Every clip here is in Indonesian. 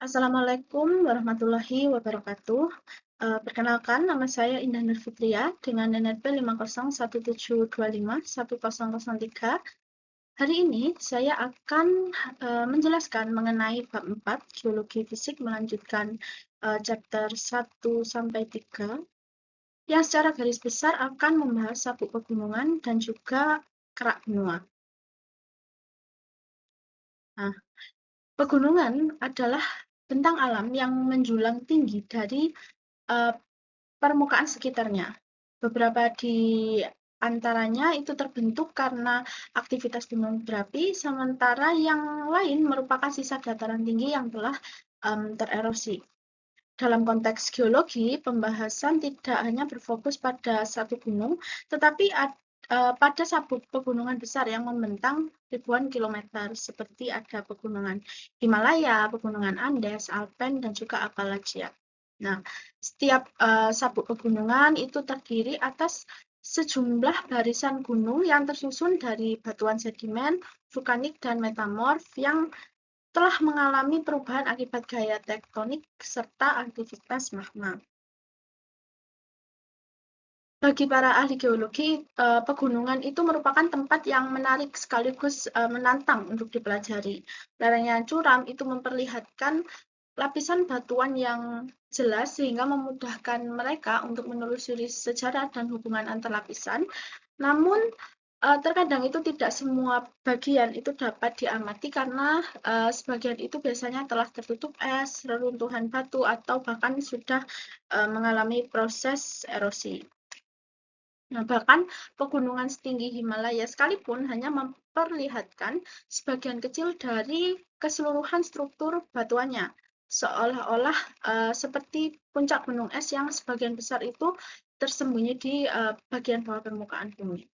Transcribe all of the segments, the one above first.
Assalamualaikum warahmatullahi wabarakatuh. Perkenalkan, nama saya Indah Nur Fitria dengan NNP 50172510003. Hari ini saya akan menjelaskan mengenai bab 4 Geologi Fisik melanjutkan chapter 1 sampai 3 yang secara garis besar akan membahas sabuk pegunungan dan juga kerak benua. Nah, pegunungan adalah bentang alam yang menjulang tinggi dari uh, permukaan sekitarnya. Beberapa di antaranya itu terbentuk karena aktivitas gunung berapi, sementara yang lain merupakan sisa dataran tinggi yang telah tererosi. Dalam konteks geologi, pembahasan tidak hanya berfokus pada satu gunung, tetapi pada sabuk pegunungan besar yang membentang ribuan kilometer, seperti ada pegunungan Himalaya, pegunungan Andes, Alpen, dan juga Appalachia. Nah, setiap sabuk pegunungan itu terdiri atas sejumlah barisan gunung yang tersusun dari batuan sedimen, vulkanik, dan metamorf yang telah mengalami perubahan akibat gaya tektonik serta aktivitas magma. Bagi para ahli geologi, pegunungan itu merupakan tempat yang menarik sekaligus menantang untuk dipelajari. Lerengnya curam itu memperlihatkan lapisan batuan yang jelas sehingga memudahkan mereka untuk menelusuri sejarah dan hubungan antar lapisan. Namun, terkadang itu tidak semua bagian itu dapat diamati karena sebagian itu biasanya telah tertutup es, reruntuhan batu, atau bahkan sudah mengalami proses erosi. Nah, bahkan pegunungan setinggi Himalaya sekalipun hanya memperlihatkan sebagian kecil dari keseluruhan struktur batuannya, seolah-olah seperti puncak gunung es yang sebagian besar itu tersembunyi di bagian bawah permukaan bumi.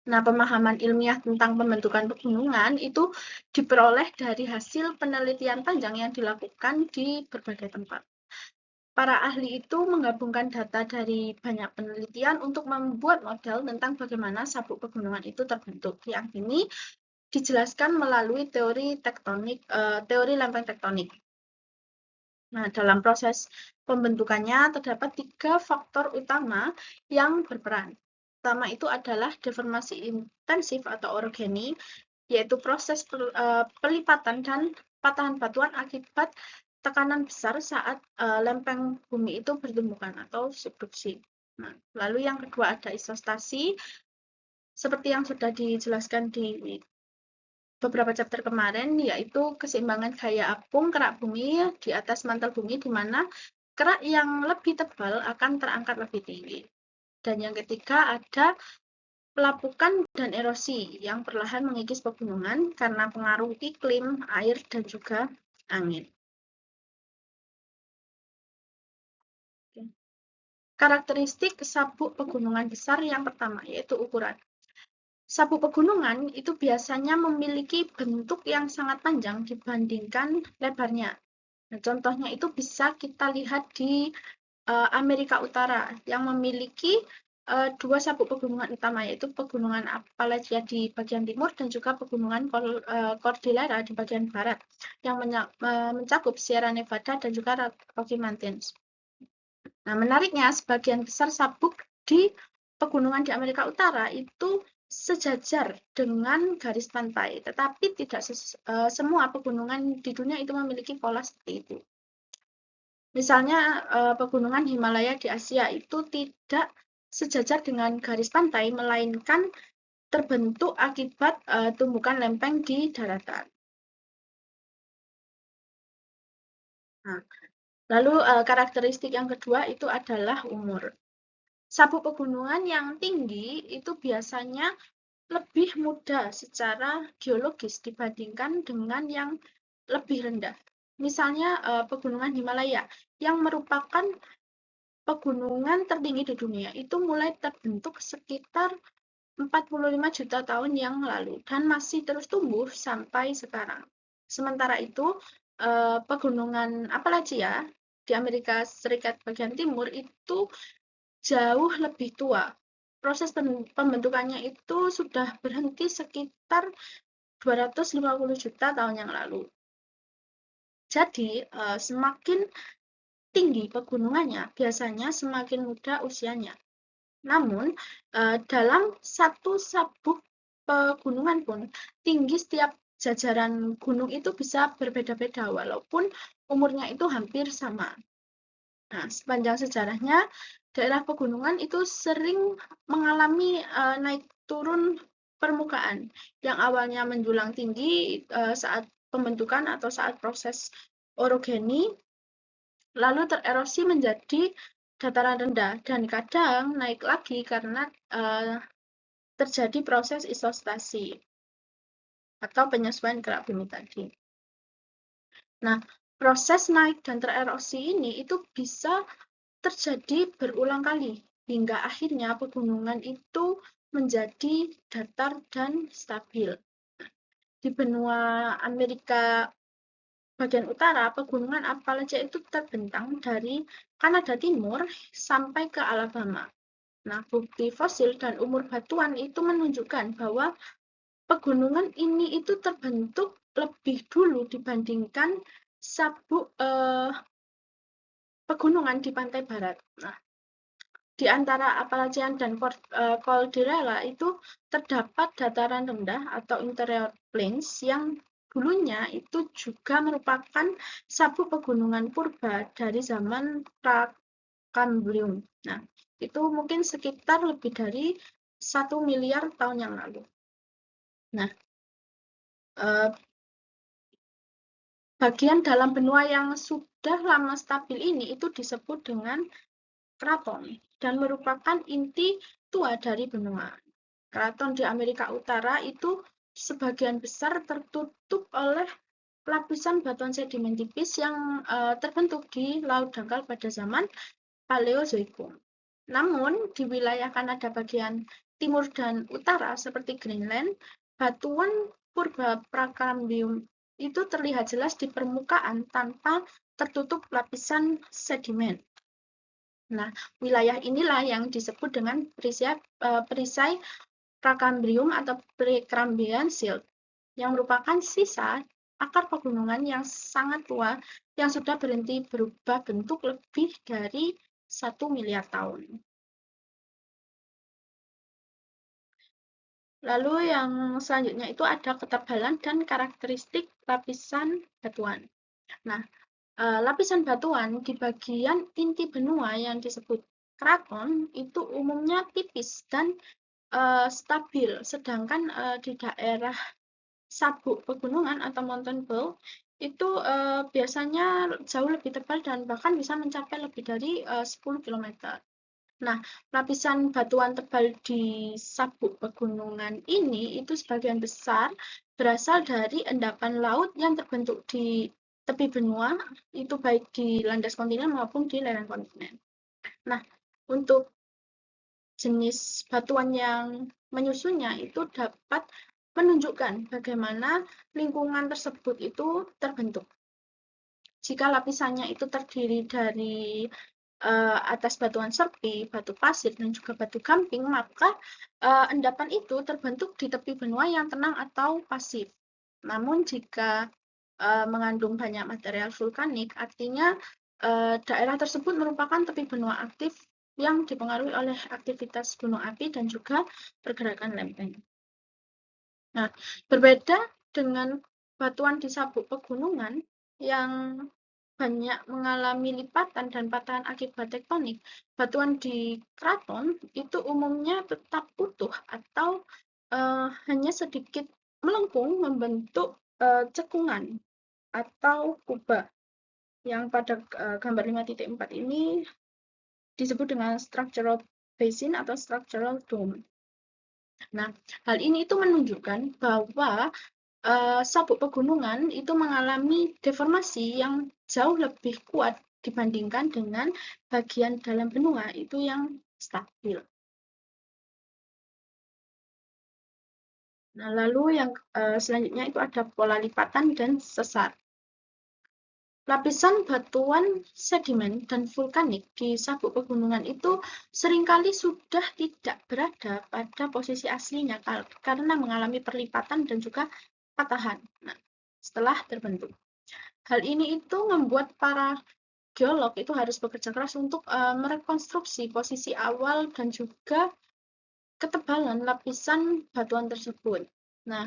Nah, pemahaman ilmiah tentang pembentukan pegunungan itu diperoleh dari hasil penelitian panjang yang dilakukan di berbagai tempat. Para ahli itu menggabungkan data dari banyak penelitian untuk membuat model tentang bagaimana sabuk pegunungan itu terbentuk. Yang ini dijelaskan melalui teori lempeng tektonik. Nah, dalam proses pembentukannya terdapat 3 faktor utama yang berperan. Pertama itu adalah deformasi intensif atau orogeni, yaitu proses pelipatan dan patahan batuan akibat tekanan besar saat lempeng bumi itu bertumbukan atau subduksi. Nah, lalu yang kedua ada isostasi, seperti yang sudah dijelaskan di beberapa chapter kemarin, yaitu keseimbangan gaya apung kerak bumi di atas mantel bumi, di mana kerak yang lebih tebal akan terangkat lebih tinggi. Dan yang ketiga ada pelapukan dan erosi yang perlahan mengikis pegunungan karena pengaruh iklim, air, dan juga angin. Karakteristik sabuk pegunungan besar yang pertama, yaitu ukuran. Sabuk pegunungan itu biasanya memiliki bentuk yang sangat panjang dibandingkan lebarnya. Nah, contohnya itu bisa kita lihat di Amerika Utara yang memiliki dua sabuk pegunungan utama, yaitu pegunungan Appalachia di bagian timur dan juga pegunungan Cordillera di bagian barat yang mencakup Sierra Nevada dan juga Rocky Mountains. Nah, menariknya sebagian besar sabuk di pegunungan di Amerika Utara itu sejajar dengan garis pantai, tetapi tidak semua pegunungan di dunia itu memiliki pola seperti itu. Misalnya pegunungan Himalaya di Asia itu tidak sejajar dengan garis pantai, melainkan terbentuk akibat tumbukan lempeng di daratan. Nah, lalu karakteristik yang kedua itu adalah umur. Sabuk pegunungan yang tinggi itu biasanya lebih muda secara geologis dibandingkan dengan yang lebih rendah. Misalnya pegunungan Himalaya yang merupakan pegunungan tertinggi di dunia itu mulai terbentuk sekitar 45 juta tahun yang lalu dan masih terus tumbuh sampai sekarang. Sementara itu, pegunungan Appalachia di Amerika Serikat bagian timur itu jauh lebih tua. Proses pembentukannya itu sudah berhenti sekitar 250 juta tahun yang lalu. Jadi, semakin tinggi pegunungannya, biasanya semakin muda usianya. Namun, dalam satu sabuk pegunungan pun, tinggi setiap jajaran gunung itu bisa berbeda-beda, walaupun umurnya itu hampir sama. Nah, sepanjang sejarahnya, daerah pegunungan itu sering mengalami naik turun permukaan yang awalnya menjulang tinggi saat pembentukan atau saat proses orogeni, lalu tererosi menjadi dataran rendah dan kadang naik lagi karena terjadi proses isostasi atau penyesuaian gerak bumi tadi. Nah, proses naik dan tererosi ini itu bisa terjadi berulang kali hingga akhirnya pegunungan itu menjadi datar dan stabil. Di benua Amerika bagian utara, pegunungan Appalachia itu terbentang dari Kanada Timur sampai ke Alabama. Nah, bukti fosil dan umur batuan itu menunjukkan bahwa pegunungan ini itu terbentuk lebih dulu dibandingkan sabuk pegunungan di pantai barat. Nah, di antara Appalachian dan Cordillera itu terdapat dataran rendah atau interior plains yang dulunya itu juga merupakan sabuk pegunungan purba dari zaman Precambrian. Nah, itu mungkin sekitar lebih dari 1 miliar tahun yang lalu. Nah, bagian dalam benua yang sudah lama stabil ini itu disebut dengan keraton dan merupakan inti tua dari benua. Keraton di Amerika Utara itu sebagian besar tertutup oleh lapisan batuan sedimen tipis yang terbentuk di laut dangkal pada zaman Paleozoikum. Namun, di wilayah Kanada bagian timur dan utara seperti Greenland, batuan purba Precambrian itu terlihat jelas di permukaan tanpa tertutup lapisan sedimen. Nah, wilayah inilah yang disebut dengan perisai Precambrian atau Precambrian Silt, yang merupakan sisa akar pegunungan yang sangat tua yang sudah berhenti berubah bentuk lebih dari 1 miliar tahun. Lalu yang selanjutnya itu ada ketebalan dan karakteristik lapisan batuan. Nah, lapisan batuan di bagian inti benua yang disebut keraton itu umumnya tipis dan stabil, sedangkan di daerah sabuk pegunungan atau mountain bowl itu biasanya jauh lebih tebal dan bahkan bisa mencapai lebih dari 10 km. Nah, lapisan batuan tebal di sabuk pegunungan ini itu sebagian besar berasal dari endapan laut yang terbentuk di tepi benua, itu baik di landas kontinen maupun di lereng kontinen. Nah, untuk jenis batuan yang menyusunnya itu dapat menunjukkan bagaimana lingkungan tersebut itu terbentuk. Jika lapisannya itu terdiri dari atas batuan serpi, batu pasir, dan juga batu gamping, maka endapan itu terbentuk di tepi benua yang tenang atau pasif. Namun jika mengandung banyak material vulkanik, artinya daerah tersebut merupakan tepi benua aktif yang dipengaruhi oleh aktivitas gunung api dan juga pergerakan lempeng. Nah, berbeda dengan batuan di sabuk pegunungan yang banyak mengalami lipatan dan patahan akibat tektonik, batuan di keraton itu umumnya tetap utuh atau hanya sedikit melengkung membentuk cekungan atau kubah yang pada gambar 5.4 ini disebut dengan structural basin atau structural dome. Nah, hal ini itu menunjukkan bahwa sabuk pegunungan itu mengalami deformasi yang jauh lebih kuat dibandingkan dengan bagian dalam benua itu yang stabil. Nah, lalu yang selanjutnya itu ada pola lipatan dan sesar. Lapisan batuan sedimen dan vulkanik di sabuk pegunungan itu seringkali sudah tidak berada pada posisi aslinya karena mengalami perlipatan dan juga patahan. Nah, setelah terbentuk. Hal ini itu membuat para geolog itu harus bekerja keras untuk merekonstruksi posisi awal dan juga ketebalan lapisan batuan tersebut. Nah,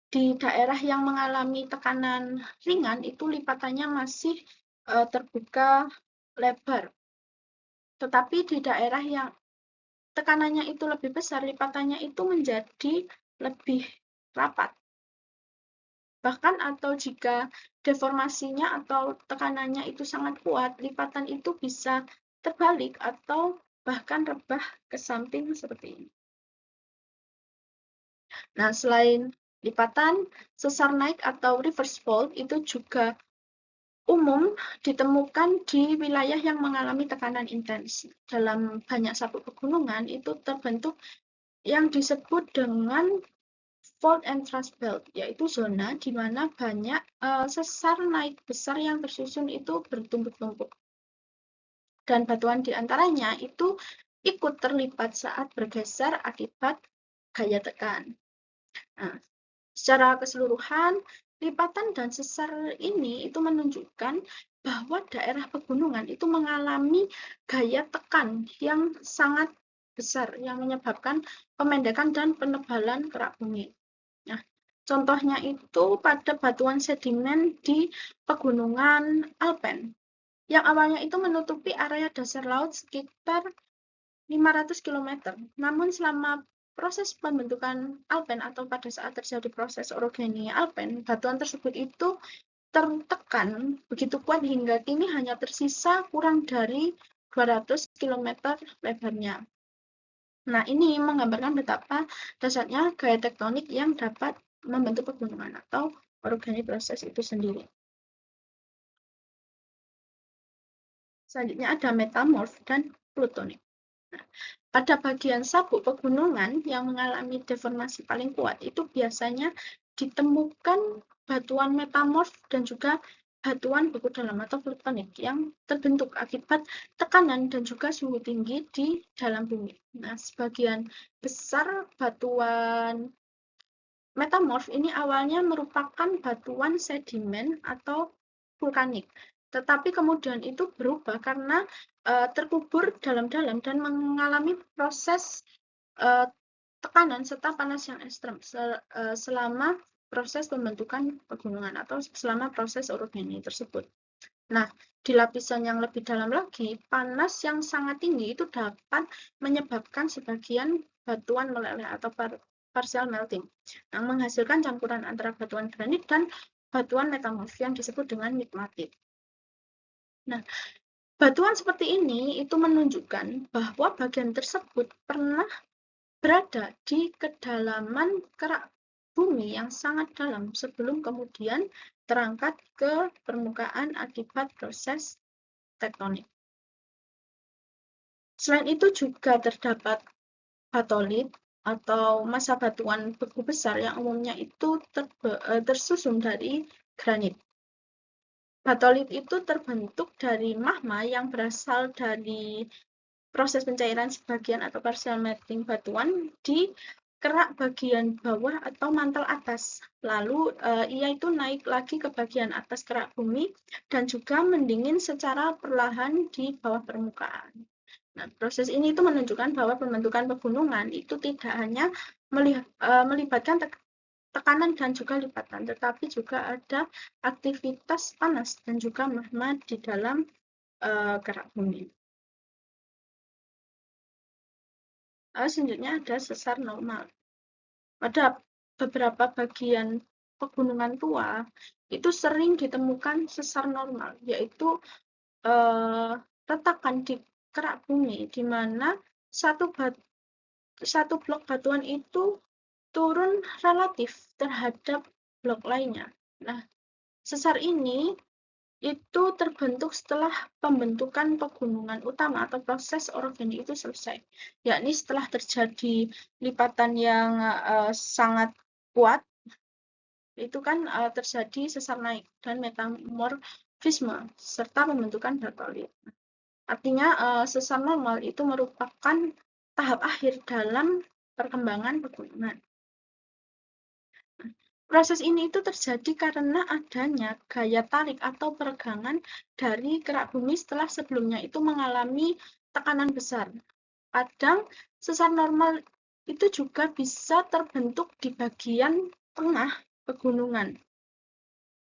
di daerah yang mengalami tekanan ringan itu lipatannya masih terbuka lebar. Tetapi di daerah yang tekanannya itu lebih besar, lipatannya itu menjadi lebih rapat. Bahkan atau jika deformasinya atau tekanannya itu sangat kuat, lipatan itu bisa terbalik atau bahkan rebah ke samping seperti ini. Nah, selain lipatan, sesar naik atau reverse fault itu juga umum ditemukan di wilayah yang mengalami tekanan intens. Dalam banyak sabuk pegunungan itu terbentuk yang disebut dengan fault and thrust belt, yaitu zona di mana banyak sesar naik besar yang tersusun itu bertumpuk-tumpuk. Dan batuan di antaranya itu ikut terlipat saat bergeser akibat gaya tekan. Nah, secara keseluruhan, lipatan dan sesar ini itu menunjukkan bahwa daerah pegunungan itu mengalami gaya tekan yang sangat besar yang menyebabkan pemendekan dan penebalan kerak bumi. Nah, contohnya itu pada batuan sedimen di pegunungan Alpen yang awalnya itu menutupi area dasar laut sekitar 500 km. Namun selama proses pembentukan Alpen atau pada saat terjadi proses orogeny Alpen, batuan tersebut itu tertekan begitu kuat hingga kini hanya tersisa kurang dari 200 km lebarnya. Nah, ini menggambarkan betapa dasarnya gaya tektonik yang dapat membentuk pegunungan atau orogeny proses itu sendiri. Selanjutnya ada metamorf dan plutonik. Nah, pada bagian sabuk pegunungan yang mengalami deformasi paling kuat itu biasanya ditemukan batuan metamorf dan juga batuan beku dalam atau plutonik yang terbentuk akibat tekanan dan juga suhu tinggi di dalam bumi. Nah, sebagian besar batuan metamorf ini awalnya merupakan batuan sedimen atau vulkanik, tetapi kemudian itu berubah karena terkubur dalam-dalam dan mengalami proses tekanan serta panas yang ekstrem selama proses pembentukan pegunungan atau selama proses orogeny tersebut. Nah, di lapisan yang lebih dalam lagi, panas yang sangat tinggi itu dapat menyebabkan sebagian batuan meleleh atau partial melting, yang menghasilkan campuran antara batuan granit dan batuan metamorf yang disebut dengan migmatit. Nah, batuan seperti ini itu menunjukkan bahwa bagian tersebut pernah berada di kedalaman kerak bumi yang sangat dalam sebelum kemudian terangkat ke permukaan akibat proses tektonik. Selain itu juga terdapat batolit atau massa batuan beku besar yang umumnya itu tersusun dari granit. Batolit itu terbentuk dari magma yang berasal dari proses pencairan sebagian atau partial melting batuan di kerak bagian bawah atau mantel atas. Lalu ia itu naik lagi ke bagian atas kerak bumi dan juga mendingin secara perlahan di bawah permukaan. Nah, proses ini itu menunjukkan bahwa pembentukan pegunungan itu tidak hanya melibatkan tekanan dan juga lipatan, tetapi juga ada aktivitas panas dan juga magma di dalam kerak bumi. Selanjutnya ada sesar normal. Pada beberapa bagian pegunungan tua itu sering ditemukan sesar normal, yaitu retakan di kerak bumi di mana satu blok batuan itu turun relatif terhadap blok lainnya. Nah, sesar ini itu terbentuk setelah pembentukan pegunungan utama atau proses orogeny itu selesai, yakni setelah terjadi lipatan yang sangat kuat, itu kan terjadi sesar naik dan metamorfisme serta pembentukan batolit. Artinya sesar normal itu merupakan tahap akhir dalam perkembangan pegunungan. Proses ini itu terjadi karena adanya gaya tarik atau peregangan dari kerak bumi setelah sebelumnya itu mengalami tekanan besar. Kadang sesar normal itu juga bisa terbentuk di bagian tengah pegunungan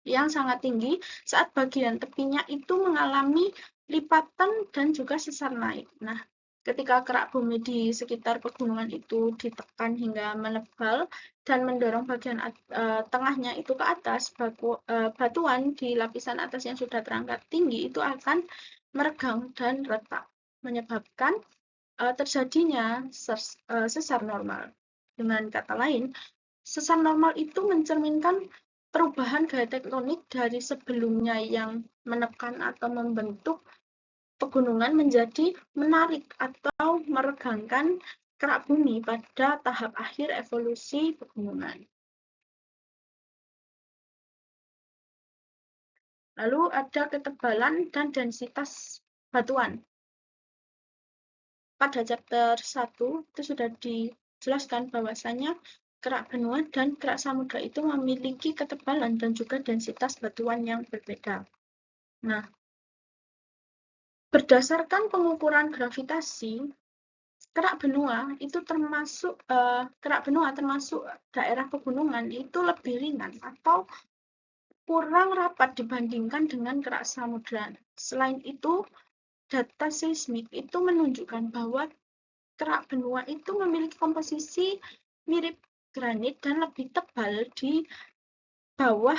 yang sangat tinggi saat bagian tepinya itu mengalami lipatan dan juga sesar naik. Nah, ketika kerak bumi di sekitar pegunungan itu ditekan hingga menebal dan mendorong bagian tengahnya itu ke atas, batuan di lapisan atas yang sudah terangkat tinggi itu akan meregang dan retak, menyebabkan terjadinya sesar normal. Dengan kata lain, sesar normal itu mencerminkan perubahan gaya tektonik dari sebelumnya yang menekan atau membentuk pegunungan menjadi menarik atau meregangkan kerak bumi pada tahap akhir evolusi pegunungan. Lalu ada ketebalan dan densitas batuan. Pada chapter 1 itu sudah dijelaskan bahwasanya kerak benua dan kerak samudra itu memiliki ketebalan dan juga densitas batuan yang berbeda. Nah, berdasarkan pengukuran gravitasi, kerak benua termasuk daerah pegunungan itu lebih ringan atau kurang rapat dibandingkan dengan kerak samudra. Selain itu, data seismik itu menunjukkan bahwa kerak benua itu memiliki komposisi mirip granit dan lebih tebal di bawah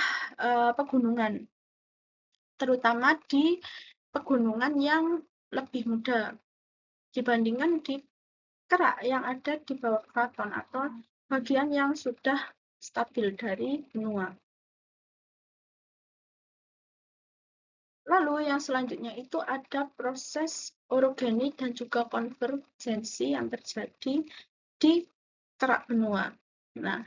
pegunungan, terutama di pegunungan yang lebih muda dibandingkan di kerak yang ada di bawah keraton atau bagian yang sudah stabil dari benua. Lalu yang selanjutnya itu ada proses orogeni dan juga konvergensi yang terjadi di kerak benua. Nah,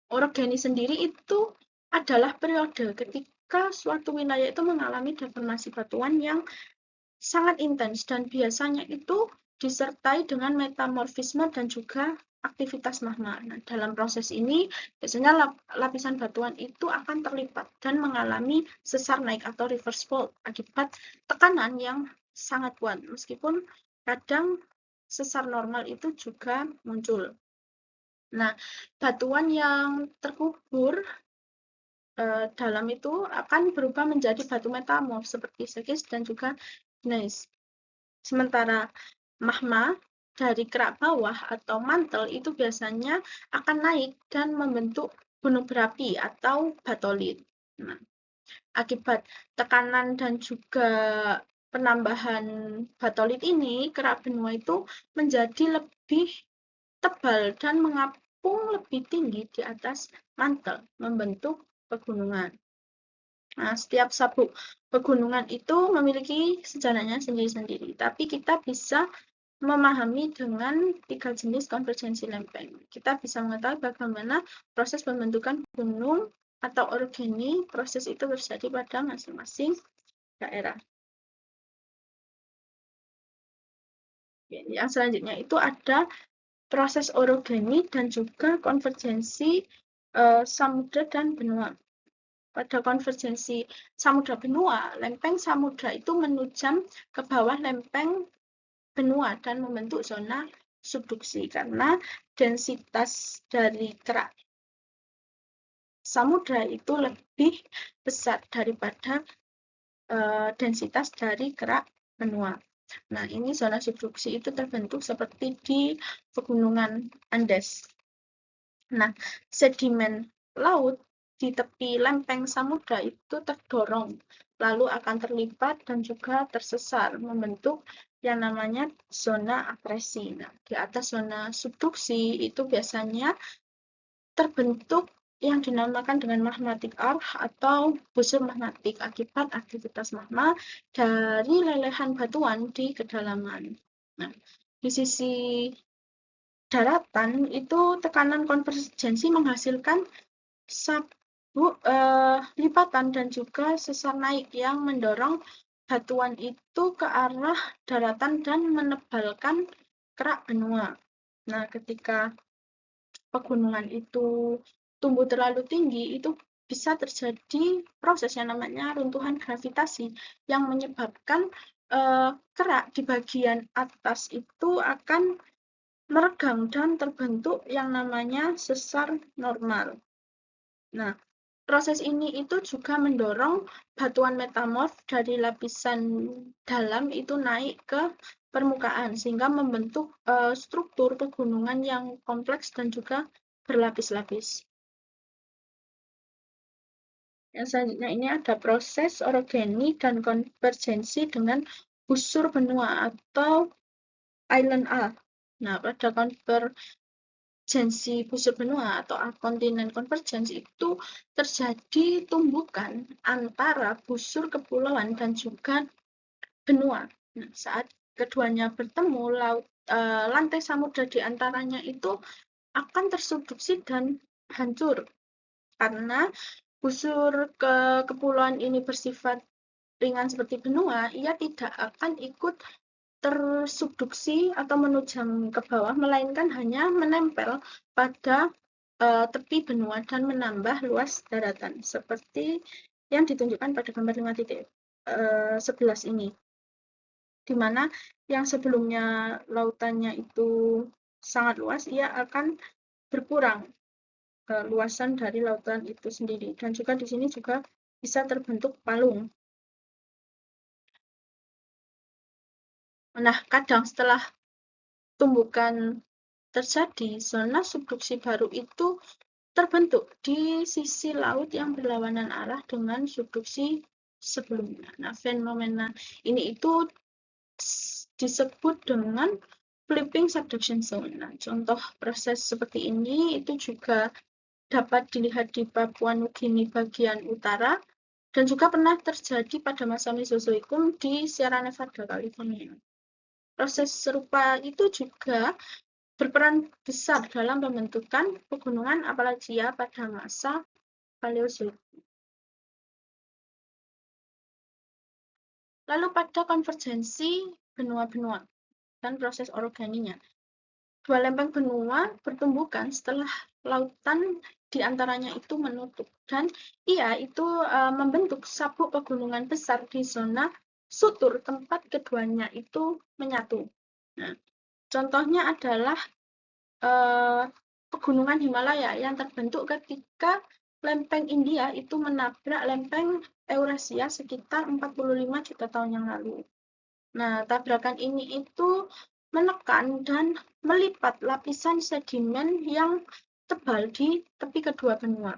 orogeni sendiri itu adalah periode ketika suatu wilayah itu mengalami deformasi batuan yang sangat intens dan biasanya itu disertai dengan metamorfisme dan juga aktivitas magma. Nah, dalam proses ini biasanya lapisan batuan itu akan terlipat dan mengalami sesar naik atau reverse fault akibat tekanan yang sangat kuat, meskipun kadang sesar normal itu juga muncul. Nah, batuan yang terkubur dalam itu akan berubah menjadi batu metamorf seperti sekis dan juga gneiss. Sementara magma dari kerak bawah atau mantel itu biasanya akan naik dan membentuk gunung berapi atau batolit. Nah, akibat tekanan dan juga penambahan batolit ini, kerak benua itu menjadi lebih tebal dan mengapung lebih tinggi di atas mantel, membentuk pegunungan. Nah, setiap sabuk pegunungan itu memiliki sejarahnya sendiri-sendiri, tapi kita bisa memahami dengan 3 jenis konvergensi lempeng. Kita bisa mengetahui bagaimana proses pembentukan gunung atau orogeni, proses itu terjadi pada masing-masing daerah. Yang selanjutnya itu ada proses orogeni dan juga konvergensi samudra dan benua. Pada konvergensi samudra benua, lempeng samudra itu menujam ke bawah lempeng benua dan membentuk zona subduksi karena densitas dari kerak samudra itu lebih besar daripada densitas dari kerak benua. Nah, ini zona subduksi itu terbentuk seperti di pegunungan Andes. Nah, sedimen laut di tepi lempeng samudra itu terdorong, lalu akan terlipat dan juga tersesar, membentuk yang namanya zona akresi. Nah, di atas zona subduksi itu biasanya terbentuk yang dinamakan dengan magmatic arch atau busur magmatik akibat aktivitas magma dari lelehan batuan di kedalaman. Nah, di sisi daratan itu tekanan konvergensi menghasilkan lipatan dan juga sesar naik yang mendorong batuan itu ke arah daratan dan menebalkan kerak benua. Nah, ketika pegunungan itu tumbuh terlalu tinggi, itu bisa terjadi proses yang namanya runtuhan gravitasi yang menyebabkan kerak di bagian atas itu akan meregang dan terbentuk yang namanya sesar normal. Nah, proses ini itu juga mendorong batuan metamorf dari lapisan dalam itu naik ke permukaan sehingga membentuk struktur pegunungan yang kompleks dan juga berlapis-lapis. Yang selanjutnya ini ada proses orogeni dan konvergensi dengan busur benua atau island A. Nah, pada konvergensi busur benua atau kontinen konvergensi itu terjadi tumbukan antara busur kepulauan dan juga benua. Nah, saat keduanya bertemu, lantai samudra di antaranya itu akan tersubduksi dan hancur karena busur kepulauan ini bersifat ringan seperti benua, ia tidak akan ikut tersubduksi atau menujam ke bawah, melainkan hanya menempel pada tepi benua dan menambah luas daratan, seperti yang ditunjukkan pada gambar 5.11 ini, di mana yang sebelumnya lautannya itu sangat luas, ia akan berkurang luasan dari lautan itu sendiri, dan juga di sini juga bisa terbentuk palung. Nah, kadang setelah tumbukan terjadi, zona subduksi baru itu terbentuk di sisi laut yang berlawanan arah dengan subduksi sebelumnya. Nah, fenomena ini itu disebut dengan flipping subduction zone. Nah, contoh proses seperti ini itu juga dapat dilihat di Papua Nugini bagian utara dan juga pernah terjadi pada masa Mesozoikum di Sierra Nevada, California. Proses serupa itu juga berperan besar dalam pembentukan pegunungan Appalachia pada masa Paleozoik. Lalu pada konvergensi benua-benua dan proses orogeninya. Dua lempeng benua bertumbukan setelah lautan di antaranya itu menutup, dan ia itu membentuk sabuk pegunungan besar di zona sutur tempat keduanya itu menyatu. Nah, contohnya adalah pegunungan Himalaya yang terbentuk ketika lempeng India itu menabrak lempeng Eurasia sekitar 45 juta tahun yang lalu. Nah, tabrakan ini itu menekan dan melipat lapisan sedimen yang tebal di tepi kedua benua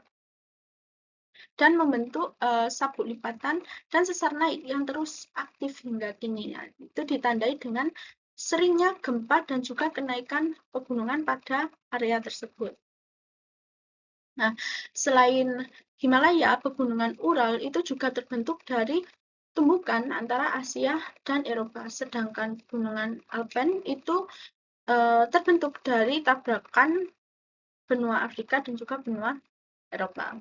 dan membentuk sabuk lipatan dan sesar naik yang terus aktif hingga kini. Nah, itu ditandai dengan seringnya gempa dan juga kenaikan pegunungan pada area tersebut. Nah, selain Himalaya, pegunungan Ural itu juga terbentuk dari tumbukan antara Asia dan Eropa, sedangkan pegunungan Alpen itu terbentuk dari tabrakan benua Afrika dan juga benua Eropa.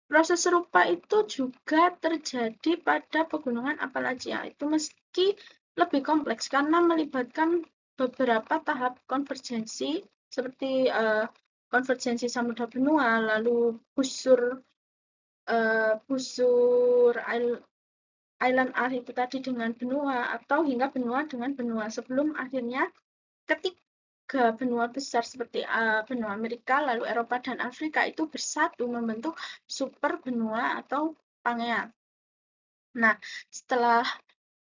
Proses serupa itu juga terjadi pada pegunungan Appalachia, itu meski lebih kompleks karena melibatkan beberapa tahap konvergensi seperti konvergensi samudra benua, lalu busur island R itu tadi dengan benua, atau hingga benua dengan benua, sebelum akhirnya ketiga benua besar seperti benua Amerika, lalu Eropa dan Afrika itu bersatu membentuk super benua atau Pangea. Nah, setelah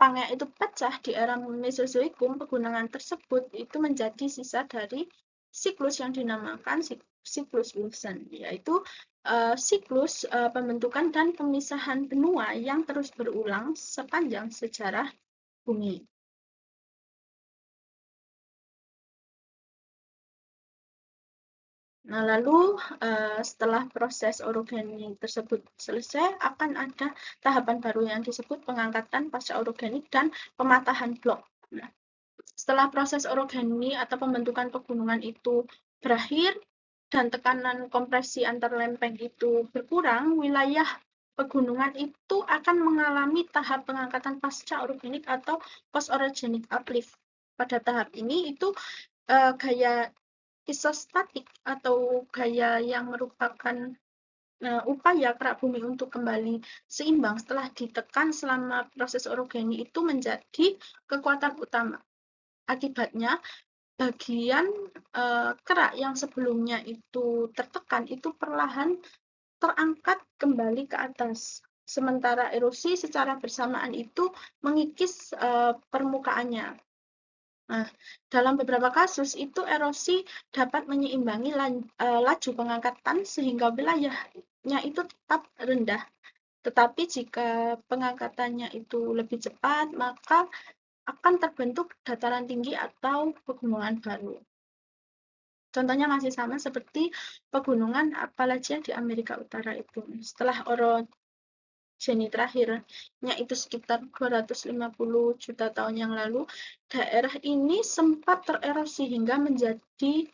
Pangea itu pecah di era Mesozoikum, pegunungan tersebut itu menjadi sisa dari siklus yang dinamakan siklus Wilson, yaitu siklus pembentukan dan pemisahan benua yang terus berulang sepanjang sejarah bumi. Nah, lalu setelah proses orogeni tersebut selesai, akan ada tahapan baru yang disebut pengangkatan pasca orogenik dan pematahan blok. Nah, setelah proses orogeni atau pembentukan pegunungan itu berakhir dan tekanan kompresi antar lempeng itu berkurang, wilayah pegunungan itu akan mengalami tahap pengangkatan pasca orogenik atau post orogenic uplift. Pada tahap ini itu gaya isostatik atau gaya yang merupakan upaya kerak bumi untuk kembali seimbang setelah ditekan selama proses orogeni itu menjadi kekuatan utama. Akibatnya, bagian kerak yang sebelumnya itu tertekan itu perlahan terangkat kembali ke atas. Sementara erosi secara bersamaan itu mengikis permukaannya. Nah, dalam beberapa kasus itu erosi dapat menyeimbang laju pengangkatan sehingga wilayahnya itu tetap rendah. Tetapi jika pengangkatannya itu lebih cepat, maka akan terbentuk dataran tinggi atau pegunungan baru. Contohnya masih sama seperti pegunungan Appalachia di Amerika Utara itu. Setelah orogeni terakhirnya itu sekitar 250 juta tahun yang lalu, daerah ini sempat tererosi hingga menjadi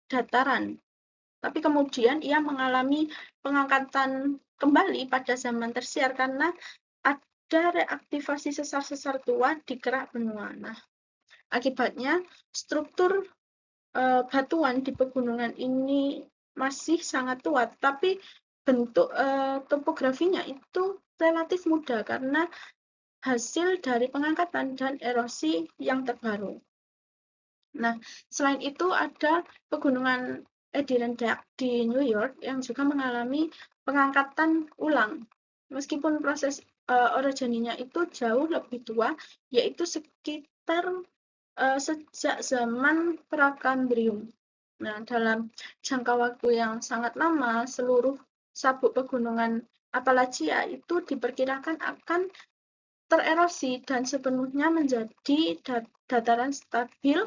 dataran. Tapi kemudian ia mengalami pengangkatan kembali pada zaman tersier karena ada reaktivasi sesar-sesar tua di kerak benua. Nah, akibatnya struktur batuan di pegunungan ini masih sangat tua, tapi bentuk topografinya itu relatif mudah karena hasil dari pengangkatan dan erosi yang terbaru. Nah, selain itu ada pegunungan Adirondack di New York yang juga mengalami pengangkatan ulang. Meskipun proses orogeninya itu jauh lebih tua, yaitu sekitar sejak zaman Prakambrium. Nah, dalam jangka waktu yang sangat lama, seluruh sabuk pegunungan Appalachia itu diperkirakan akan tererosi dan sepenuhnya menjadi dataran stabil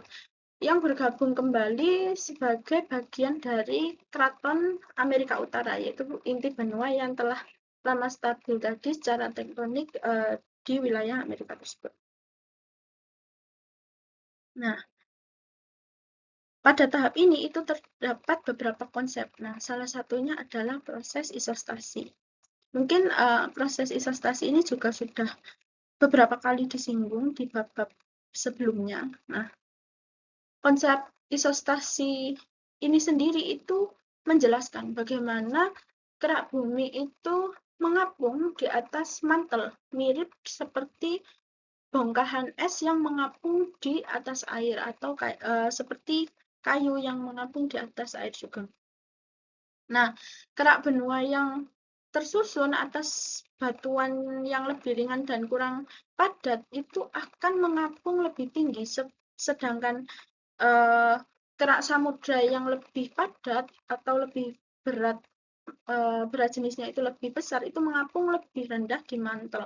yang bergabung kembali sebagai bagian dari keraton Amerika Utara, yaitu inti benua yang telah lama stabil tadi secara tektonik di wilayah Amerika tersebut. Nah, pada tahap ini itu terdapat beberapa konsep. Nah, salah satunya adalah proses isostasi. Mungkin proses isostasi ini juga sudah beberapa kali disinggung di bab-bab sebelumnya. Nah, konsep isostasi ini sendiri itu menjelaskan bagaimana kerak bumi itu mengapung di atas mantel, mirip seperti bongkahan es yang mengapung di atas air atau seperti kayu yang mengapung di atas air juga. Nah, kerak benua yang tersusun atas batuan yang lebih ringan dan kurang padat itu akan mengapung lebih tinggi, sedangkan kerak samudra yang lebih padat atau lebih berat berat jenisnya itu lebih besar itu mengapung lebih rendah di mantel.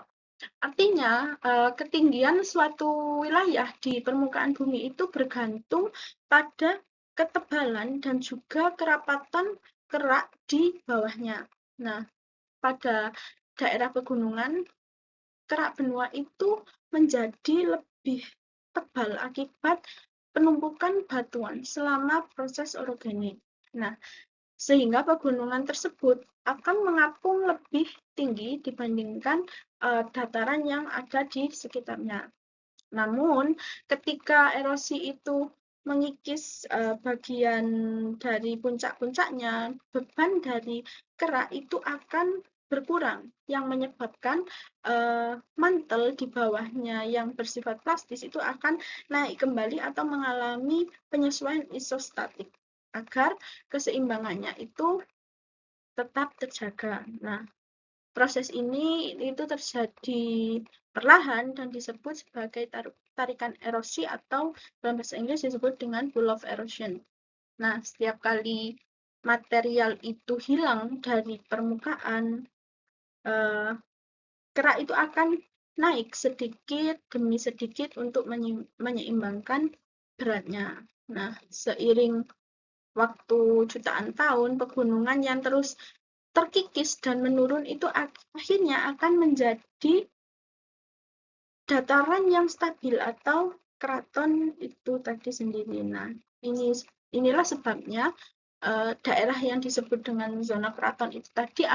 Artinya, ketinggian suatu wilayah di permukaan bumi itu bergantung pada ketebalan dan juga kerapatan kerak di bawahnya. Nah, pada daerah pegunungan, kerak benua itu menjadi lebih tebal akibat penumpukan batuan selama proses orogeni. Nah, sehingga pegunungan tersebut akan mengapung lebih tinggi dibandingkan dataran yang ada di sekitarnya. Namun, ketika erosi itu mengikis bagian dari puncak-puncaknya, beban dari kerak itu akan berkurang, yang menyebabkan mantel di bawahnya yang bersifat plastis itu akan naik kembali atau mengalami penyesuaian isostatik agar keseimbangannya itu tetap terjaga. Nah, proses ini itu terjadi perlahan dan disebut sebagai tarikan erosi atau dalam bahasa Inggris disebut dengan pull off erosion. Nah, setiap kali material itu hilang dari permukaan, kerak itu akan naik sedikit demi sedikit untuk menyeimbangkan beratnya. Nah, seiring waktu jutaan tahun, pegunungan yang terus terkikis dan menurun itu akhirnya akan menjadi dataran yang stabil atau keraton itu tadi sendiri. Nah, inilah sebabnya daerah yang disebut dengan zona keraton itu tadi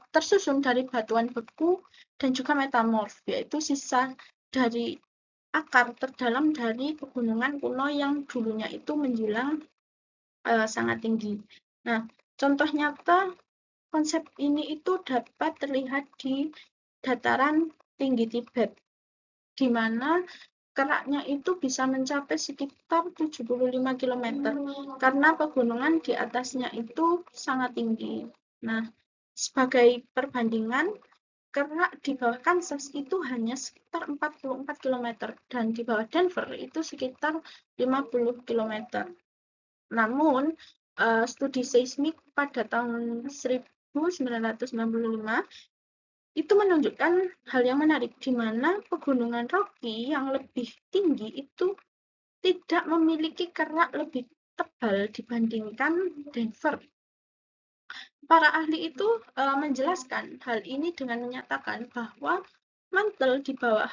tersusun dari batuan beku dan juga metamorf, yaitu sisa dari akar terdalam dari pegunungan kuno yang dulunya itu menjulang sangat tinggi. Nah, contoh nyata konsep ini itu dapat terlihat di dataran tinggi Tibet, di mana keraknya itu bisa mencapai sekitar 75 km karena pegunungan di atasnya itu sangat tinggi. Nah, sebagai perbandingan, kerak di bawah Kansas itu hanya sekitar 44 km dan di bawah Denver itu sekitar 50 km. Namun, studi seismik pada tahun 1995 itu menunjukkan hal yang menarik, di mana pegunungan Rocky yang lebih tinggi itu tidak memiliki kerak lebih tebal dibandingkan Denver. Para ahli itu menjelaskan hal ini dengan menyatakan bahwa mantel di bawah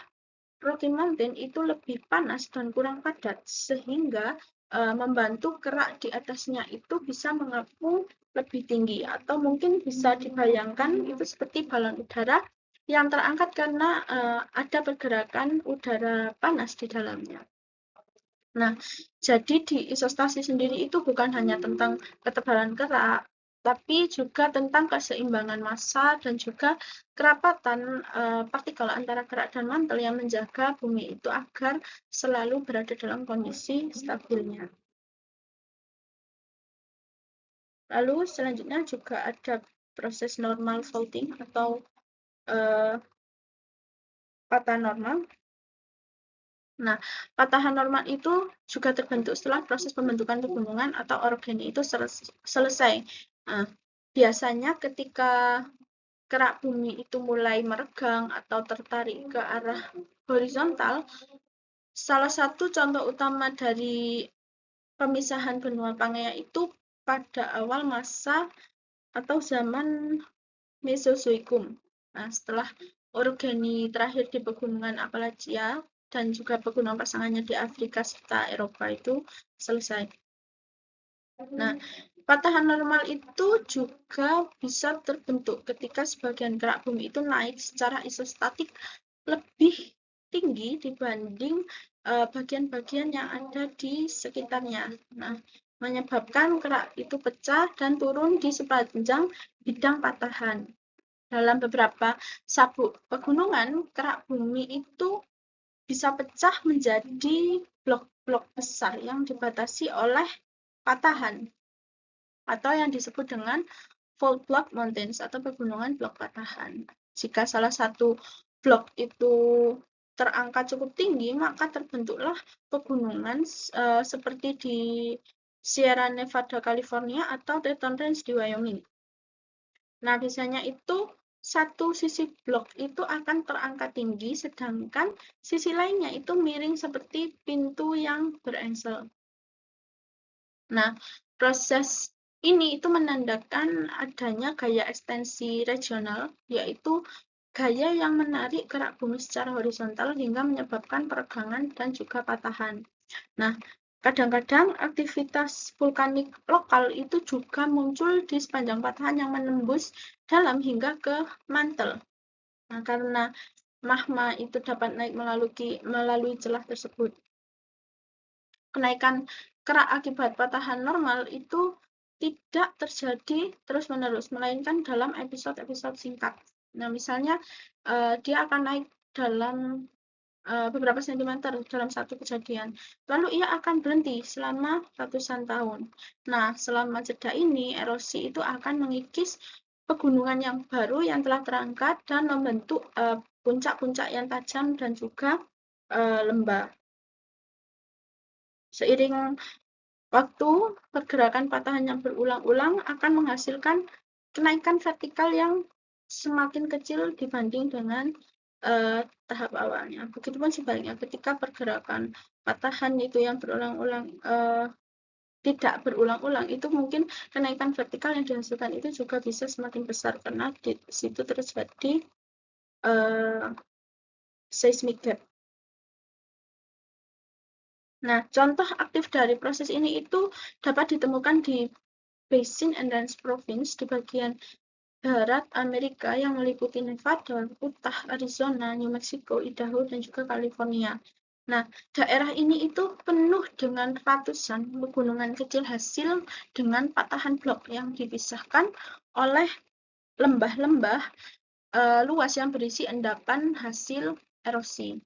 Rocky Mountain itu lebih panas dan kurang padat, sehingga membantu kerak di atasnya itu bisa mengapung lebih tinggi, atau mungkin bisa dibayangkan itu seperti balon udara yang terangkat karena ada pergerakan udara panas di dalamnya. Nah, jadi di isostasi sendiri itu bukan hanya tentang ketebalan kerak, tapi juga tentang keseimbangan massa dan juga kerapatan partikel antara kerak dan mantel yang menjaga bumi itu agar selalu berada dalam kondisi stabilnya. Lalu selanjutnya juga ada proses normal faulting atau patah normal. Nah, patahan normal itu juga terbentuk setelah proses pembentukan pegunungan atau orogeny itu selesai. Nah, biasanya ketika kerak bumi itu mulai meregang atau tertarik ke arah horizontal, salah satu contoh utama dari pemisahan benua Pangea itu pada awal masa atau zaman Mesozoikum. Nah, setelah orogeny terakhir di pegunungan Appalachia dan juga pegunungan pasangannya di Afrika serta Eropa itu selesai. Nah, patahan normal itu juga bisa terbentuk ketika sebagian kerak bumi itu naik secara isostatik lebih tinggi dibanding bagian-bagian yang ada di sekitarnya. Nah, menyebabkan kerak itu pecah dan turun di sepanjang bidang patahan. Dalam beberapa sabuk pegunungan, kerak bumi itu bisa pecah menjadi blok-blok besar yang dibatasi oleh patahan, atau yang disebut dengan fault block mountains atau pegunungan blok patahan. Jika salah satu blok itu terangkat cukup tinggi, maka terbentuklah pegunungan seperti di Sierra Nevada, California, atau Teton Range di Wyoming. Nah, biasanya itu satu sisi blok itu akan terangkat tinggi, sedangkan sisi lainnya itu miring seperti pintu yang berengsel. Nah, proses ini itu menandakan adanya gaya ekstensi regional, yaitu gaya yang menarik kerak bumi secara horizontal hingga menyebabkan peregangan dan juga patahan. Nah, kadang-kadang aktivitas vulkanik lokal itu juga muncul di sepanjang patahan yang menembus dalam hingga ke mantel. Nah, karena magma itu dapat naik melalui celah tersebut. Kenaikan kerak akibat patahan normal itu tidak terjadi terus-menerus, melainkan dalam episode-episode singkat. Nah, misalnya dia akan naik dalam beberapa sentimeter dalam satu kejadian. Lalu ia akan berhenti selama ratusan tahun. Nah, selama jeda ini, erosi itu akan mengikis pegunungan yang baru yang telah terangkat dan membentuk puncak-puncak yang tajam dan juga lembah. Seiring waktu, pergerakan patahan yang berulang-ulang akan menghasilkan kenaikan vertikal yang semakin kecil dibanding dengan tahap awalnya. Begitupun sebaliknya, ketika pergerakan patahan itu yang berulang-ulang tidak berulang-ulang, itu mungkin kenaikan vertikal yang dihasilkan itu juga bisa semakin besar karena di situ terjadi seismic gap. Nah, contoh aktif dari proses ini itu dapat ditemukan di Basin and Range Province di bagian barat Amerika yang meliputi Nevada, Utah, Arizona, New Mexico, Idaho, dan juga California. Nah, daerah ini itu penuh dengan ratusan pegunungan kecil hasil dengan patahan blok yang dipisahkan oleh lembah-lembah luas yang berisi endapan hasil erosi.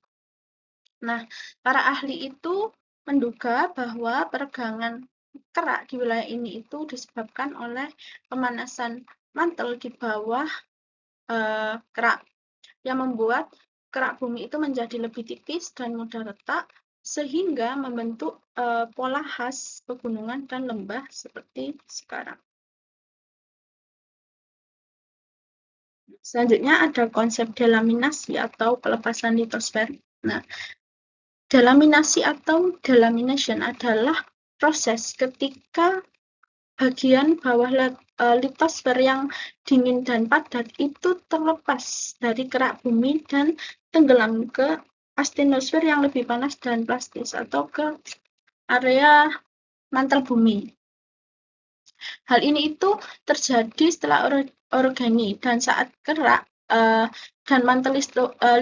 Nah, para ahli itu menduga bahwa peregangan kerak di wilayah ini itu disebabkan oleh pemanasan mantel di bawah kerak yang membuat kerak bumi itu menjadi lebih tipis dan mudah retak sehingga membentuk pola khas pegunungan dan lembah seperti sekarang. Selanjutnya ada konsep delaminasi atau pelepasan litosfer. Nah, delaminasi atau delamination adalah proses ketika bagian bawah litosfer yang dingin dan padat itu terlepas dari kerak bumi dan tenggelam ke astenosfer yang lebih panas dan plastis atau ke area mantel bumi. Hal ini itu terjadi setelah orogeni dan saat kerak dan mantel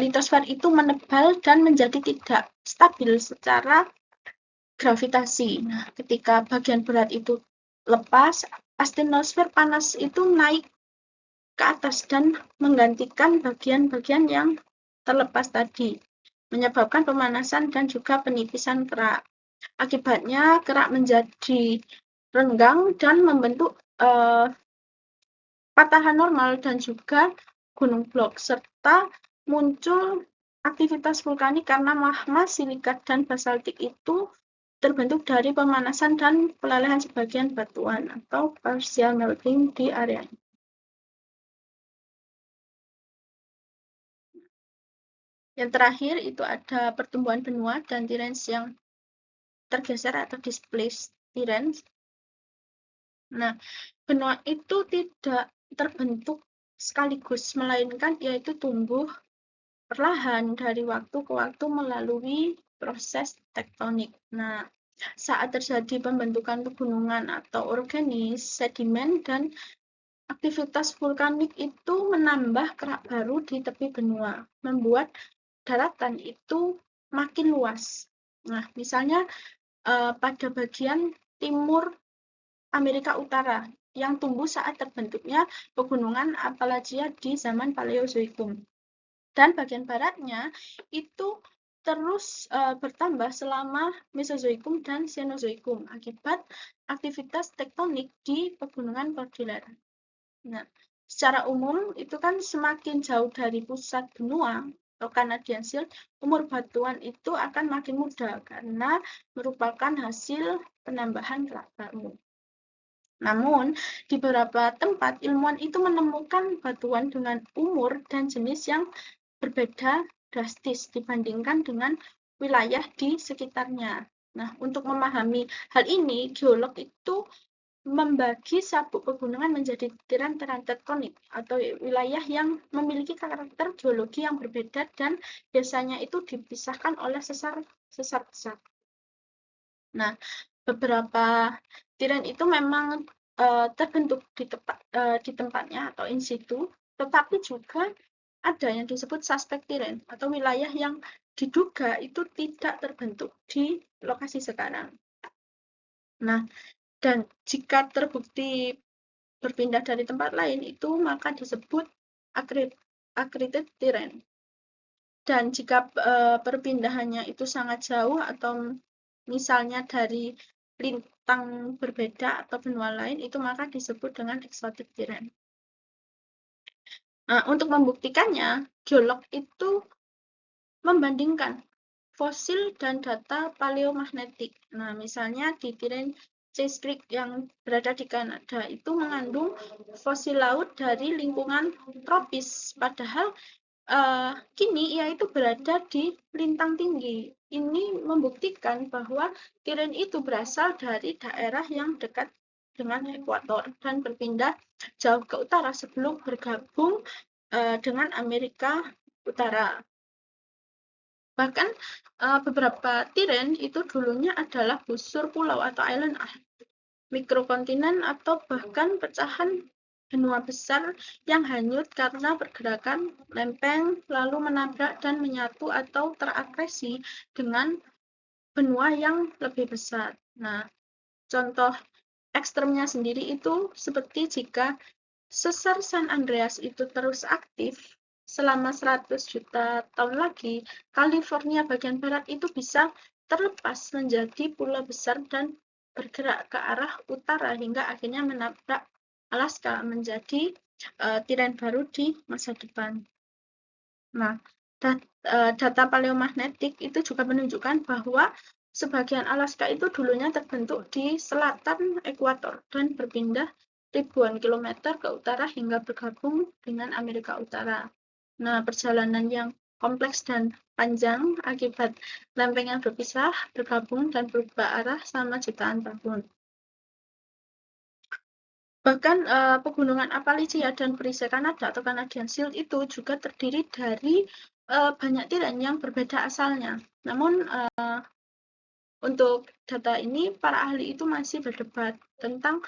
litosfer itu menebal dan menjadi tidak stabil secara gravitasi. Nah, ketika bagian berat itu lepas, astenosfer panas itu naik ke atas dan menggantikan bagian-bagian yang terlepas tadi, menyebabkan pemanasan dan juga penipisan kerak. Akibatnya, kerak menjadi renggang dan membentuk patahan normal dan juga gunung blok, serta muncul aktivitas vulkanik karena magma, silikat, dan basaltik itu terbentuk dari pemanasan dan pelelehan sebagian batuan atau partial melting di area ini. Yang terakhir itu ada pertumbuhan benua dan terrains yang tergeser atau displaced terrains. Nah, benua itu tidak terbentuk sekaligus, melainkan yaitu tumbuh perlahan dari waktu ke waktu melalui proses tektonik. Nah, saat terjadi pembentukan pegunungan atau organis, sedimen, dan aktivitas vulkanik itu menambah kerak baru di tepi benua, membuat daratan itu makin luas. Nah, misalnya pada bagian timur Amerika Utara yang tumbuh saat terbentuknya pegunungan Appalachia di zaman Paleozoikum. Dan bagian baratnya itu terus bertambah selama Mesozoikum dan Cenozoikum akibat aktivitas tektonik di pegunungan Cordillera. Nah, secara umum itu kan semakin jauh dari pusat benua atau Canadian Shield, umur batuan itu akan makin muda karena merupakan hasil penambahan kerak baru. Namun, di beberapa tempat ilmuwan itu menemukan batuan dengan umur dan jenis yang berbeda drastis dibandingkan dengan wilayah di sekitarnya. Nah, untuk memahami hal ini, geolog itu membagi sabuk pegunungan menjadi tiran-tiran tektonik atau wilayah yang memiliki karakter geologi yang berbeda dan biasanya itu dipisahkan oleh sesar besar. Nah, beberapa tiran itu memang terbentuk di tempatnya atau in situ, tetapi juga ada yang disebut suspect tiran atau wilayah yang diduga itu tidak terbentuk di lokasi sekarang. Nah, dan jika terbukti berpindah dari tempat lain itu maka disebut accreted terrain. Dan jika perpindahannya itu sangat jauh atau misalnya dari lintang berbeda atau benua lain itu maka disebut dengan exotic terrain. Nah, untuk membuktikannya, geolog itu membandingkan fosil dan data paleomagnetik. Nah, misalnya di terrain Chase Creek yang berada di Kanada itu mengandung fosil laut dari lingkungan tropis, padahal kini ia itu berada di lintang tinggi. Ini membuktikan bahwa terrain itu berasal dari daerah yang dekat dengan ekuator dan berpindah jauh ke utara sebelum bergabung dengan Amerika Utara. Bahkan beberapa terrain itu dulunya adalah busur pulau atau island, mikrokontinen atau bahkan pecahan benua besar yang hanyut karena pergerakan lempeng lalu menabrak dan menyatu atau terakresi dengan benua yang lebih besar. Nah, contoh ekstremnya sendiri itu seperti jika sesar San Andreas itu terus aktif selama 100 juta tahun lagi, California bagian barat itu bisa terlepas menjadi pulau besar dan bergerak ke arah utara hingga akhirnya menabrak Alaska menjadi tiran baru di masa depan. Nah, data paleomagnetik itu juga menunjukkan bahwa sebagian Alaska itu dulunya terbentuk di selatan ekuator dan berpindah ribuan kilometer ke utara hingga bergabung dengan Amerika Utara. Nah, perjalanan yang kompleks dan panjang akibat lempeng yang berpisah, bergabung, dan berubah arah selama jutaan tahun. Bahkan pegunungan Appalachia dan perisai Kanada atau Canadian Shield itu juga terdiri dari banyak tiran yang berbeda asalnya. Namun untuk data ini para ahli itu masih berdebat tentang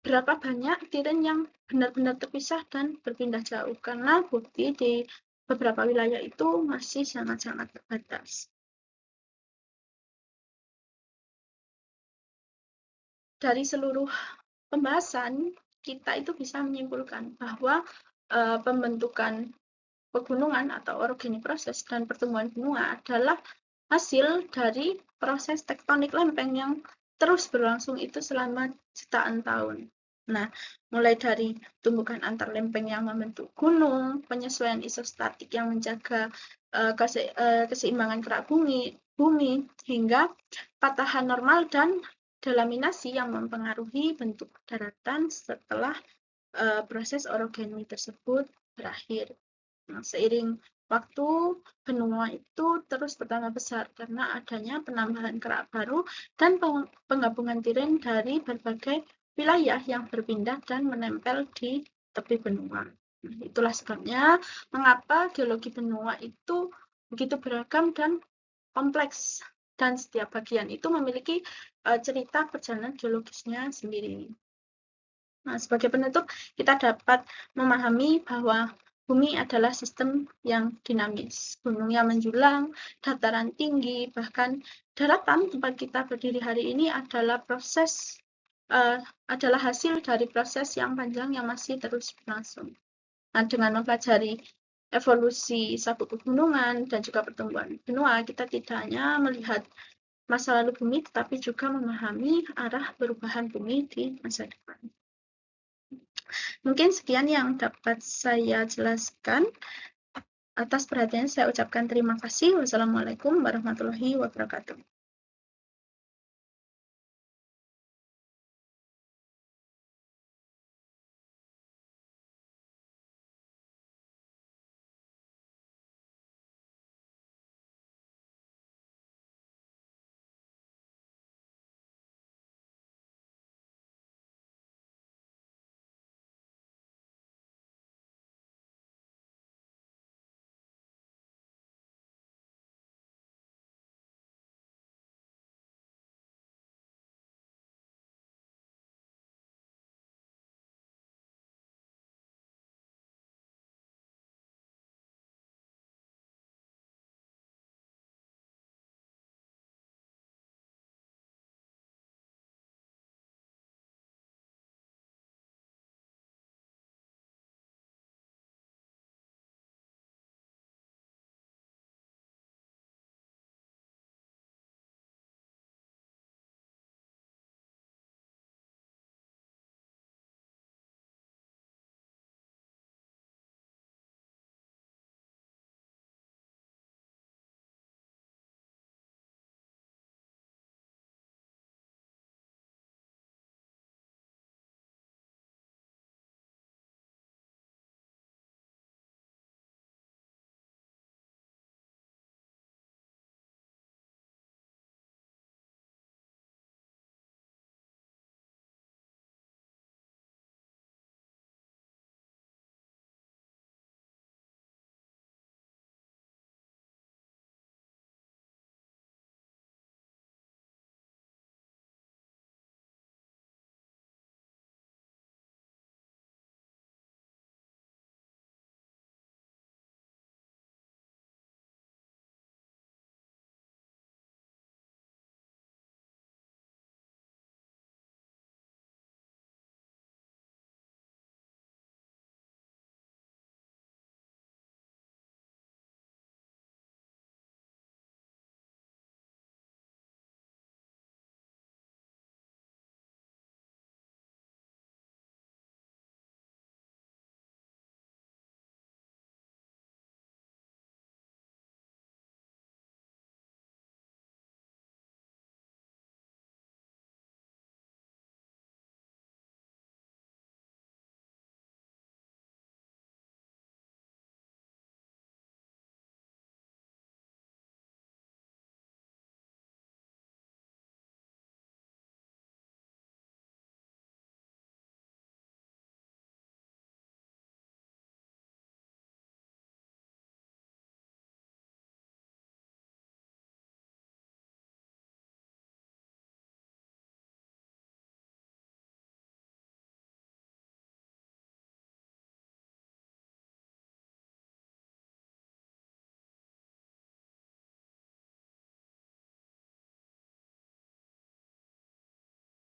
berapa banyak tiran yang benar-benar terpisah dan berpindah jauh karena bukti di beberapa wilayah itu masih sangat-sangat terbatas. Dari seluruh pembahasan, kita itu bisa menyimpulkan bahwa pembentukan pegunungan atau orogenic process dan pertumbuhan benua adalah hasil dari proses tektonik lempeng yang terus berlangsung itu selama jutaan tahun. Nah, mulai dari tumbukan antar lempeng yang membentuk gunung, penyesuaian isostatik yang menjaga keseimbangan gerak bumi, hingga patahan normal dan delaminasi yang mempengaruhi bentuk daratan setelah proses orogeni tersebut berakhir. Nah, seiring waktu, benua itu terus bertambah besar karena adanya penambahan kerak baru dan penggabungan tiren dari berbagai wilayah yang berpindah dan menempel di tepi benua. Nah, itulah sebabnya mengapa geologi benua itu begitu beragam dan kompleks, dan setiap bagian itu memiliki cerita perjalanan geologisnya sendiri. Nah, sebagai penutup, kita dapat memahami bahwa bumi adalah sistem yang dinamis. Gunungnya menjulang, dataran tinggi, bahkan daratan tempat kita berdiri hari ini adalah adalah hasil dari proses yang panjang yang masih terus berlangsung. Nah, dengan mempelajari evolusi sabuk pegunungan dan juga pertumbuhan benua, kita tidak hanya melihat masa lalu bumi, tetapi juga memahami arah perubahan bumi di masa depan. Mungkin sekian yang dapat saya jelaskan. Atas perhatiannya saya ucapkan terima kasih. Wassalamualaikum warahmatullahi wabarakatuh.